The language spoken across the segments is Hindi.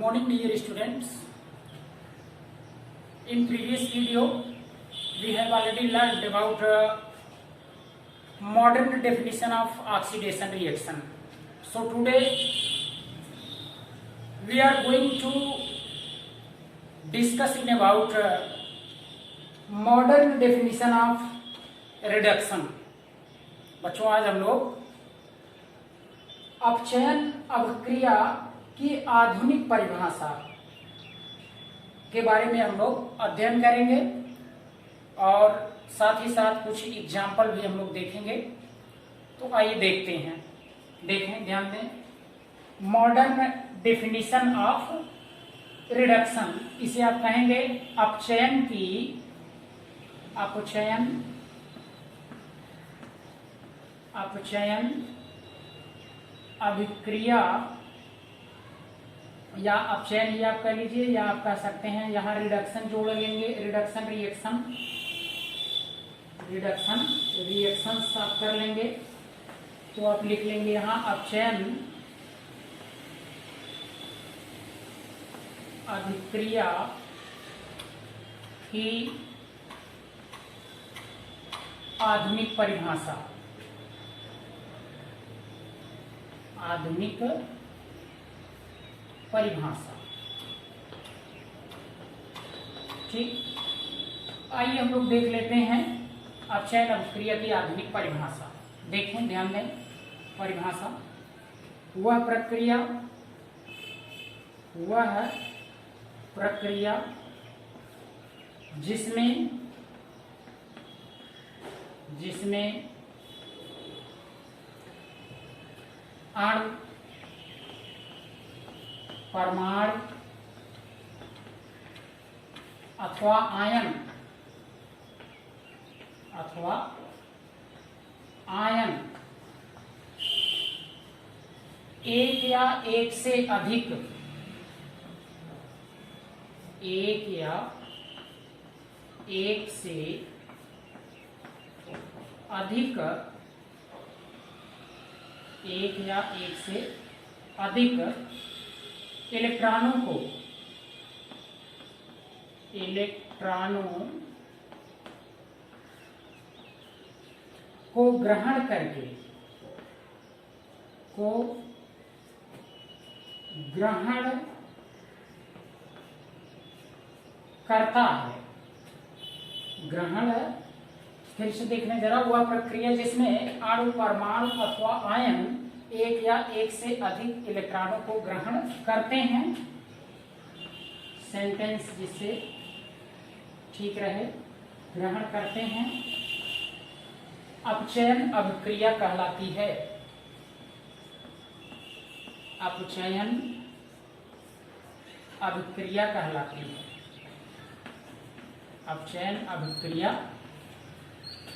morning dear students. In previous video we have already learned about modern definition of oxidation reaction. So today we are going to discussing about modern definition of reduction. बच्चों आज हम लोग अपचयन अभिक्रिया की आधुनिक परिभाषा के बारे में हम लोग अध्ययन करेंगे और साथ ही साथ कुछ एग्जाम्पल भी हम लोग देखेंगे। तो आइए देखते हैं, देखें, ध्यान दें। मॉडर्न डेफिनेशन ऑफ रिडक्शन, इसे आप कहेंगे अपचयन की अपचयन अभिक्रिया या अपचयन ही आप कह लीजिए, या आप कह सकते हैं यहाँ रिडक्शन जोड़ लेंगे, रिडक्शन रिएक्शन आप कर लेंगे। तो आप लिख लेंगे यहाँ अपचयन अभिक्रिया की आधुनिक परिभाषा, ठीक। आइए हम लोग देख लेते हैं अपचयन अभिक्रिया की आधुनिक परिभाषा। देखें, ध्यान दें। परिभाषा वह प्रक्रिया जिसमें अणु, परमाणु अथवा आयन एक या एक से अधिक इलेक्ट्रॉनों को ग्रहण करता है। फिर से देखने जरा, वह प्रक्रिया जिसमें अणु, परमाणु अथवा आयन एक या एक से अधिक इलेक्ट्रॉनों को ग्रहण करते हैं। सेंटेंस जिससे ठीक रहे, ग्रहण करते हैं, अपचयन अभिक्रिया कहलाती है। अपचयन अभिक्रिया कहलाती है। अपचयन अभिक्रिया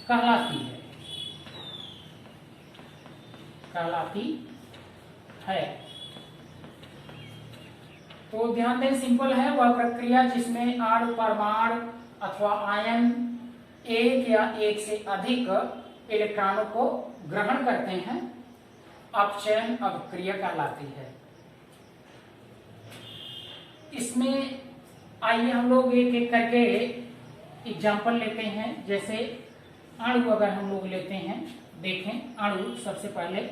कहलाती है। तो ध्यान दें, सिंपल है। वह प्रक्रिया जिसमें अणु, परमाणु अथवा आयन एक या एक से अधिक इलेक्ट्रॉनों को ग्रहण करते हैं, अपचयन अभिक्रिया कहलाती है। इसमें आइए हम लोग एक एक करके एग्जाम्पल लेते हैं। जैसे अणु अगर हम लोग लेते हैं, देखें अणु, सबसे पहले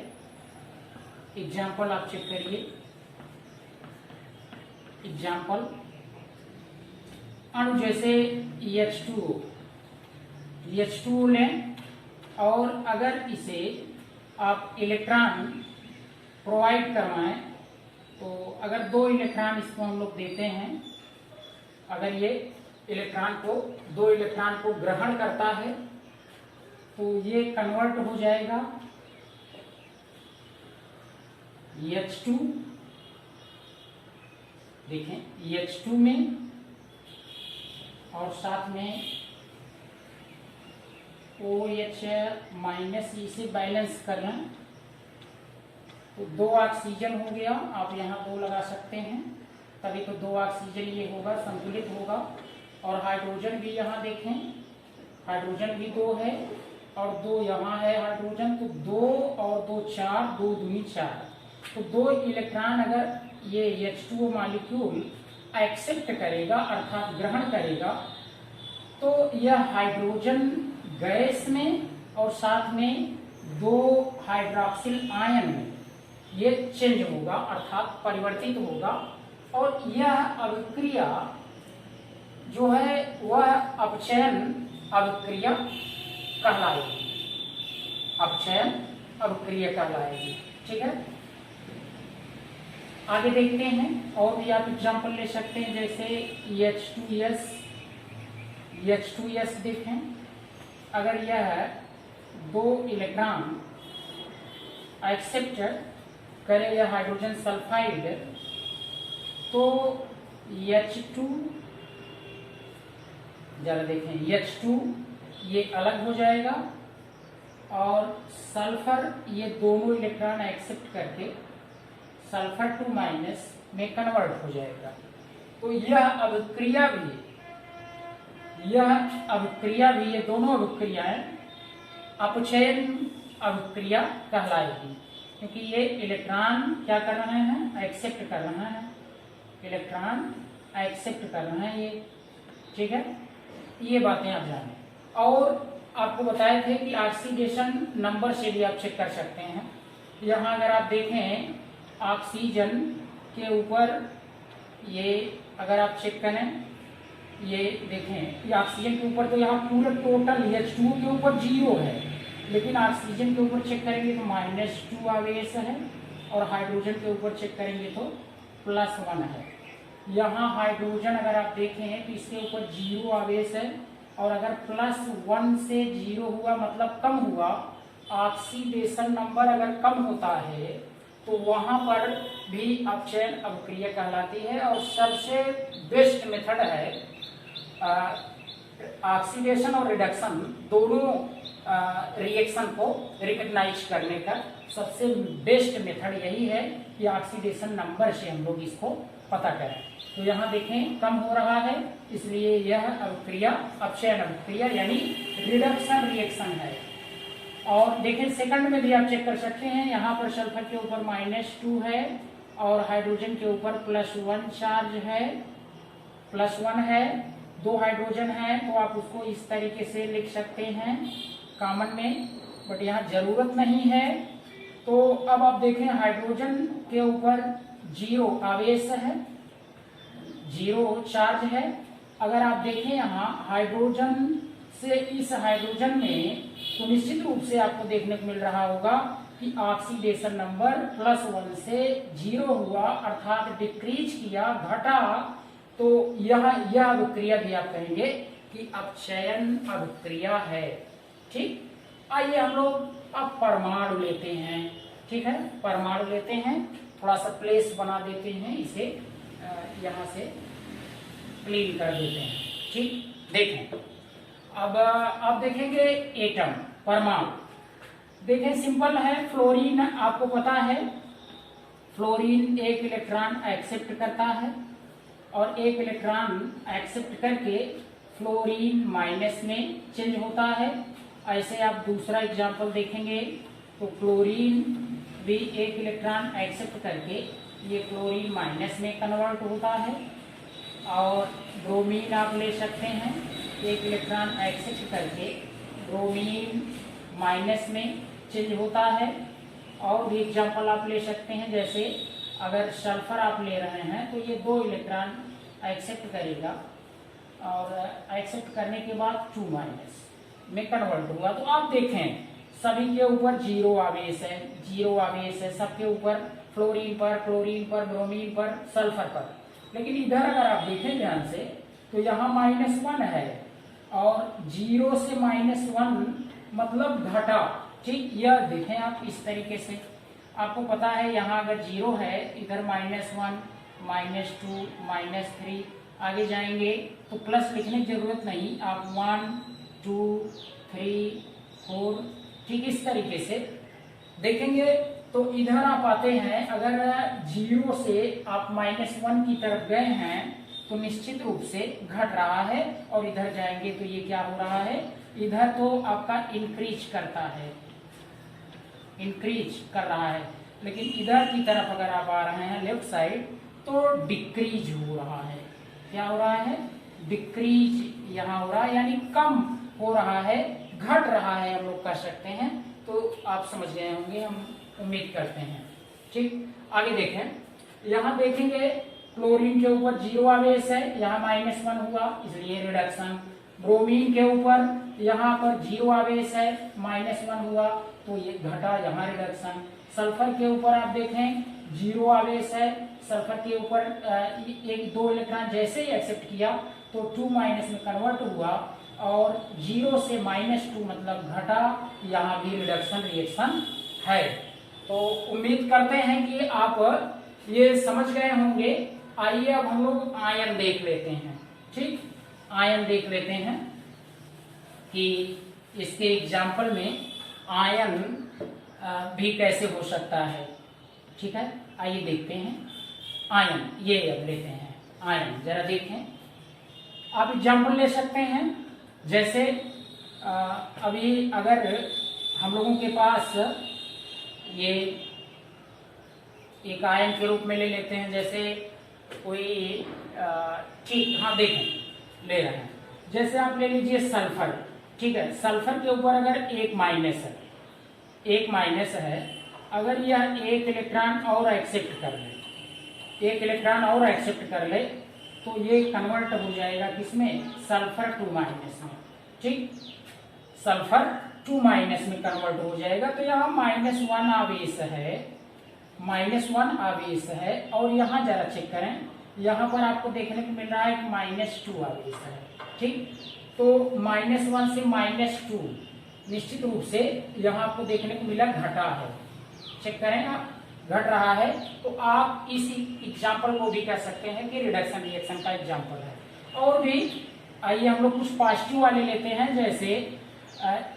एग्जाम्पल आप चेक करिए। एग्जाम्पल अणु जैसे H2O लें, और अगर इसे आप इलेक्ट्रॉन प्रोवाइड करवाएं, तो अगर 2 इलेक्ट्रॉन इसको हम लोग देते हैं, अगर ये दो इलेक्ट्रॉन को ग्रहण करता है, तो ये कन्वर्ट हो जाएगा H2, देखें H2 में, और साथ में OH माइनस, इसे बैलेंस कर लें तो 2 ऑक्सीजन हो गया। आप यहाँ 2 लगा सकते हैं, तभी तो 2 ऑक्सीजन ये होगा, संतुलित होगा। और हाइड्रोजन भी यहाँ देखें, हाइड्रोजन भी 2 है और 2 यहाँ है हाइड्रोजन, तो 2 और 2 4, 2 दूनी 4, तो 2 इलेक्ट्रॉन अगर ये H2O मॉलिक्यूल एक्सेप्ट करेगा अर्थात ग्रहण करेगा, तो यह हाइड्रोजन गैस में और साथ में 2 हाइड्रोक्सिल आयन में ये चेंज होगा अर्थात परिवर्तित होगा, और यह अभिक्रिया जो है वह अपचयन अभिक्रिया कहलाएगी। अपचयन अभिक्रिया कहलाएगी। ठीक है, आगे देखते हैं और भी आप एग्जाम्पल ले सकते हैं, जैसे H2S देखें। अगर यह 2 इलेक्ट्रॉन एक्सेप्ट करे यह हाइड्रोजन सल्फाइड, तो H2 जरा देखें, H2 ये अलग हो जाएगा और सल्फर ये दोनों इलेक्ट्रॉन एक्सेप्ट करके सल्फर 2 माइनस में कन्वर्ट हो जाएगा। तो यह अभिक्रिया भी ये दोनों अभिक्रियाएं अपचयन अभिक्रिया कहलाएगी, क्योंकि ये इलेक्ट्रॉन क्या कर रहे हैं, एक्सेप्ट कर रहे हैं, इलेक्ट्रॉन एक्सेप्ट कर रहे हैं ये। ठीक है, ये बातें आप जानें। और आपको बताए थे कि ऑक्सीडेशन नंबर से भी आप चेक कर सकते हैं। यहाँ अगर आप देखें ऑक्सीजन के ऊपर, ये अगर आप चेक करें, ये देखें ये ऑक्सीजन के ऊपर तो यहाँ पूरा टोटल H2O के ऊपर 0 है, लेकिन ऑक्सीजन के ऊपर चेक करेंगे तो -2 आवेश है, और हाइड्रोजन के ऊपर चेक करेंगे तो +1 है। यहाँ हाइड्रोजन अगर आप देखें तो इसके ऊपर 0 आवेश है, और अगर +1 से 0 हुआ मतलब कम हुआ, ऑक्सीडेशन नंबर अगर कम होता है तो वहां पर भी अपचयन अभिक्रिया कहलाती है। और सबसे बेस्ट मेथड है ऑक्सीडेशन और रिडक्शन दोनों रिएक्शन को रिकग्नाइज करने का सबसे बेस्ट मेथड यही है कि ऑक्सीडेशन नंबर से हम लोग इसको पता करें। तो यहाँ देखें कम हो रहा है, इसलिए यह अभिक्रिया अपचयन अभिक्रिया यानी रिडक्शन रिएक्शन है। और देखें सेकंड में भी आप चेक कर सकते हैं, यहाँ पर सल्फर के ऊपर -2 है और हाइड्रोजन के ऊपर +1 चार्ज है, +1 है, 2 हाइड्रोजन है, तो आप उसको इस तरीके से लिख सकते हैं कॉमन में, बट यहाँ जरूरत नहीं है। तो अब आप देखें हाइड्रोजन के ऊपर 0 आवेश है, 0 चार्ज है। अगर आप देखें यहाँ हाइड्रोजन से इस हाइड्रोजन में, तो निश्चित रूप से आपको देखने को मिल रहा होगा कि ऑक्सीडेशन नंबर +1 से 0 हुआ अर्थात डिक्रीज किया, घटा। तो यह अभिक्रिया भी आप कहेंगे कि अपचयन अभिक्रिया है। ठीक, आइए हम लोग अब परमाणु लेते हैं। ठीक है, परमाणु लेते हैं, थोड़ा सा प्लेस बना देते हैं, इसे यहाँ से क्लीन कर देते हैं। ठीक, देखें अब आप देखेंगे एटम परमाणु। देखें सिंपल है, फ्लोरीन आपको पता है, फ्लोरीन 1 इलेक्ट्रॉन एक्सेप्ट करता है और 1 इलेक्ट्रॉन एक्सेप्ट करके फ्लोरीन माइनस में चेंज होता है। ऐसे आप दूसरा एग्जांपल देखेंगे तो क्लोरीन भी 1 इलेक्ट्रॉन एक्सेप्ट करके ये क्लोरीन माइनस में कन्वर्ट होता है। और ब्रोमीन आप ले सकते हैं, 1 इलेक्ट्रॉन एक्सेप्ट करके ब्रोमीन माइनस में चेंज होता है। और भी एग्जांपल आप ले सकते हैं, जैसे अगर सल्फर आप ले रहे हैं तो ये 2 इलेक्ट्रॉन एक्सेप्ट करेगा और एक्सेप्ट करने के बाद 2 माइनस में कन्वर्ट होगा। तो आप देखें सभी के ऊपर 0 आवेश है, 0 आवेश है सबके ऊपर, फ्लोरीन पर, क्लोरीन पर, ब्रोमीन पर, सल्फर पर। लेकिन इधर अगर आप देखें ध्यान से तो यहाँ -1 है और 0 से -1 मतलब घटा। ठीक, यह देखें आप इस तरीके से, आपको पता है यहाँ अगर 0 है, इधर -1, -2, -3 आगे जाएंगे तो प्लस लिखने की जरूरत नहीं, आप 1, 2, 3, 4 ठीक इस तरीके से देखेंगे। तो इधर आप आते हैं, अगर 0 से आप -1 की तरफ गए हैं तो निश्चित रूप से घट रहा है, और इधर जाएंगे तो ये क्या हो रहा है, इधर तो आपका इंक्रीज करता है, इंक्रीज कर रहा है। लेकिन इधर की तरफ अगर आप आ रहे हैं लेफ्ट साइड तो डिक्रीज हो रहा है। क्या हो रहा है? डिक्रीज यहाँ हो रहा है, यानी कम हो रहा है, घट रहा है हम लोग कह सकते हैं। तो आप समझ गए होंगे, हम उम्मीद करते हैं। ठीक, आगे देखें। यहाँ देखेंगे क्लोरीन के ऊपर 0 आवेश है, यहाँ -1 हुआ इसलिए रिडक्शन। ब्रोमीन के ऊपर यहाँ पर 0 आवेश है, -1 हुआ तो ये घटा, यहाँ रिडक्शन। सल्फर के ऊपर आप देखें 0 आवेश है, सल्फर के ऊपर 1-2 इलेक्ट्रॉन जैसे ही एक्सेप्ट किया तो 2- में कन्वर्ट हुआ और 0 से -2 मतलब घटा, यहाँ भी रिडक्शन रिएक्शन है। तो उम्मीद करते हैं कि आप ये समझ गए होंगे। आइए अब हम लोग आयन देख लेते हैं। ठीक, आयन देख लेते हैं कि इसके एग्जाम्पल में आयन भी कैसे हो सकता है। ठीक है, आइए देखते हैं आयन। ये अब लेते हैं आयन, जरा देखें। आप एग्जाम्पल ले सकते हैं, जैसे अभी अगर हम लोगों के पास ये एक आयन के रूप में ले लेते हैं, जैसे कोई ठीक, हाँ देखें ले रहे हैं, जैसे आप ले लीजिए सल्फर। ठीक है, सल्फर के ऊपर अगर एक माइनस है, अगर यह एक इलेक्ट्रॉन और एक्सेप्ट कर ले, तो ये कन्वर्ट हो जाएगा किसमें? सल्फर 2- में। ठीक, सल्फर 2- में कन्वर्ट हो जाएगा। तो यहाँ -1 आवेश है और यहाँ जरा चेक करें, यहाँ पर आपको देखने को मिल रहा है कि -2 आवेश है। ठीक, तो -1 से -2 निश्चित रूप से यहाँ आपको देखने को मिला घटा है। चेक करें आप, घट रहा है। तो आप इस एग्जाम्पल को भी कह सकते हैं कि रिडक्शन रिएक्शन का एग्जाम्पल है। और भी आइए हम लोग कुछ पॉजिटिव वाले लेते हैं,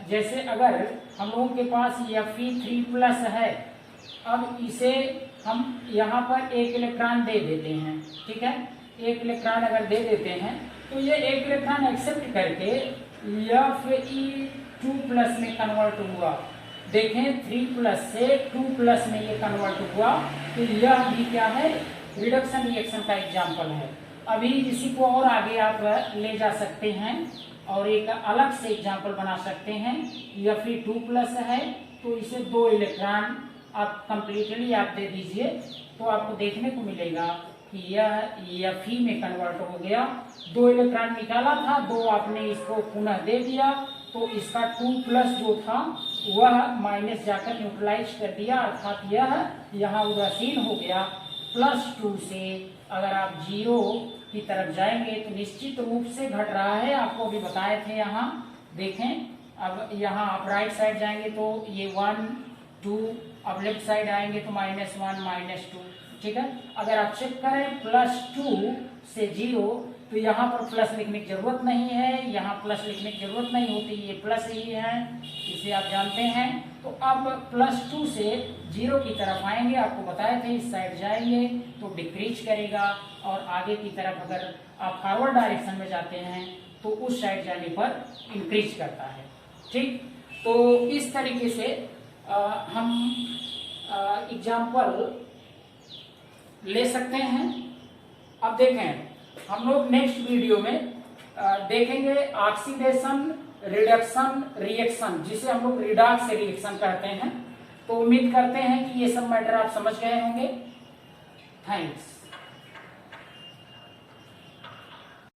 जैसे अगर हम लोगों के पास Fe3+ है, अब इसे हम यहाँ पर एक इलेक्ट्रॉन दे देते हैं। ठीक है, एक इलेक्ट्रॉन अगर दे देते हैं तो ये एक इलेक्ट्रॉन एक्सेप्ट करके Fe2+ में कन्वर्ट हुआ। देखें 3+ से 2+ में ये कन्वर्ट हुआ, तो यह भी क्या है? रिडक्शन रिएक्शन का एग्जाम्पल है। अभी इसी को और आगे आप ले जा सकते हैं और एक अलग से एग्जाम्पल बना सकते हैं। Fe2+ है तो इसे 2 इलेक्ट्रॉन आप कंप्लीटली आप दे दीजिए, तो आपको देखने को मिलेगा कि यह Fe में कन्वर्ट हो गया। 2 इलेक्ट्रॉन निकाला था, 2 आपने इसको पुनः दे दिया, तो इसका 2+ जो था वह माइनस जाकर न्यूट्रलाइज कर दिया, अर्थात यह यहाँ उदासीन हो गया। +2 से अगर आप 0 की तरफ जाएंगे तो निश्चित रूप से घट रहा है। आपको अभी बताए थे, यहाँ देखें। अब यहाँ आप राइट साइड जाएंगे तो ये 1, 2, अब लेफ्ट साइड आएंगे तो -1, -2। ठीक है, अगर आप चेक करें +2 से 0 तो यहाँ पर प्लस लिखने की जरूरत नहीं है, यहाँ प्लस लिखने की जरूरत नहीं होती, ये प्लस ही है, इसे आप जानते हैं। तो अब +2 से 0 की तरफ आएंगे, आपको बताए थे इस साइड जाएंगे तो डिक्रीज करेगा, और आगे की तरफ अगर आप फॉरवर्ड डायरेक्शन में जाते हैं तो उस साइड जाने पर इंक्रीज करता है। ठीक, तो इस तरीके से हम एग्जाम्पल ले सकते हैं। अब देखें, हम लोग नेक्स्ट वीडियो में देखेंगे ऑक्सीडेशन रिडक्शन रिएक्शन, जिसे हम लोग रिडॉक्स रिएक्शन कहते हैं। तो उम्मीद करते हैं कि ये सब मैटर आप समझ गए होंगे। थैंक्स।